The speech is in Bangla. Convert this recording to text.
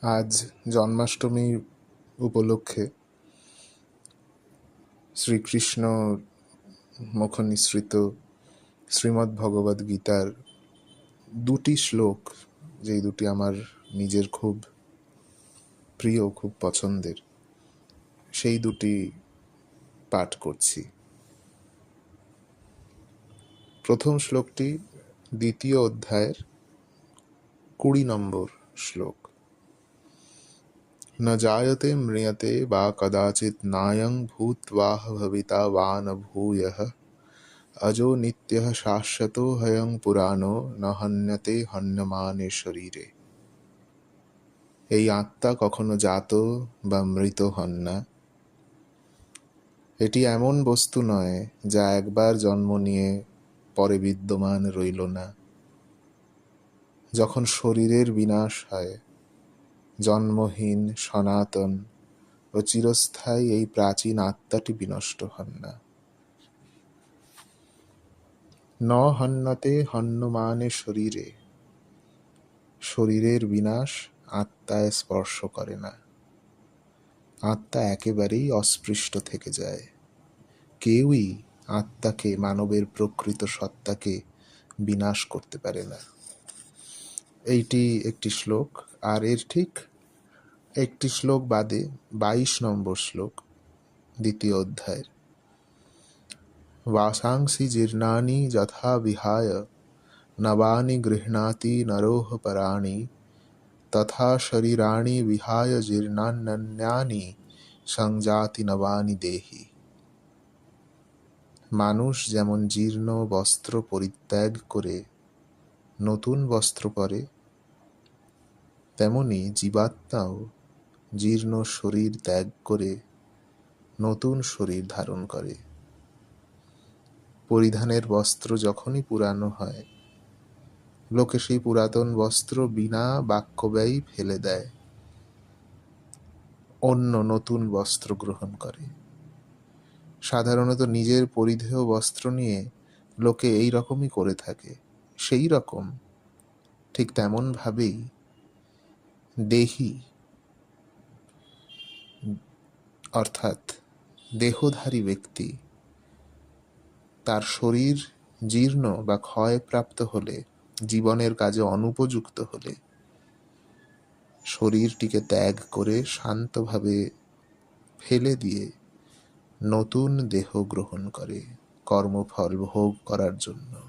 আজ জন্মাষ্টমী উপলক্ষে শ্রীকৃষ্ণ মুখনিসৃত শ্রীমদ্ ভগবদ্ গীতার দুটি শ্লোক, যেই দুটি আমার নিজের খুব প্রিয়, খুব পছন্দের, সেই দুটি পাঠ করছি। প্রথম শ্লোকটি দ্বিতীয় অধ্যায়ের 20 নম্বর শ্লোক। न जायते म्रियते वा कदाचित् नायं भूत्वाह भविता वा न भूयः अजो नित्यः शाश्वतो हयं पुराणो न हन्यते हन्यमाने শরীরে। এই আত্মা কখনো জাত বা মৃত হন না। এটি এমন বস্তু নয় যা একবার জন্ম নিয়ে পরে বিদ্যমান রইল না। যখন শরীরের বিনাশ হয়, জন্মহীন, সনাতন ও চিরস্থায়ী এই প্রাচীন আত্মাটি বিনষ্ট হন না। ন হন্যতে হন্যমানে শরীরে। শরীরের বিনাশ আত্মায় স্পর্শ করে না। আত্মা একেবারেই অস্পৃষ্ট থেকে যায়। কেউই আত্মাকে, মানবের প্রকৃত সত্তাকে বিনাশ করতে পারে না। এইটি একটি শ্লোক। আর এর ঠিক একটি শ্লোক বাদে 22 নম্বর শ্লোক দ্বিতীয় অধ্যায়ের। वासांसि जीर्णानि यथा विहाय नवानि गृह्णाति नरोह पराणि तथा शरीराणि विहाय जीर्णान्यन्यानि संजाति नवानि देहि। মানুষ যেমন জীর্ণ বস্ত্র পরিত্যাগ করে নতুন বস্ত্র পরে, তেমনি জীবাত্মাও জীর্ণ শরীর ত্যাগ করে নতুন শরীর ধারণ করে। পরিধানের বস্ত্র যখনই পুরানো হয়, লোকে সেই পুরাতন বস্ত্র বিনা বাক্যব্যয়ী ফেলে দেয়, অন্য নতুন বস্ত্র গ্রহণ করে। সাধারণত নিজের পরিধেয় বস্ত্র নিয়ে লোকে এই রকমই করে থাকে। সেই রকম, ঠিক তেমন ভাবেই দেহি অর্থাৎ দেহধারী ব্যক্তি তার শরীর জীর্ণ বা ক্ষয়প্রাপ্ত হলে, জীবনের কাজে অনুপযুক্ত হলে, শরীরটিকে ত্যাগ করে শান্তভাবে ফেলে দিয়ে নতুন দেহ গ্রহণ করে কর্মফল ভোগ করার জন্য।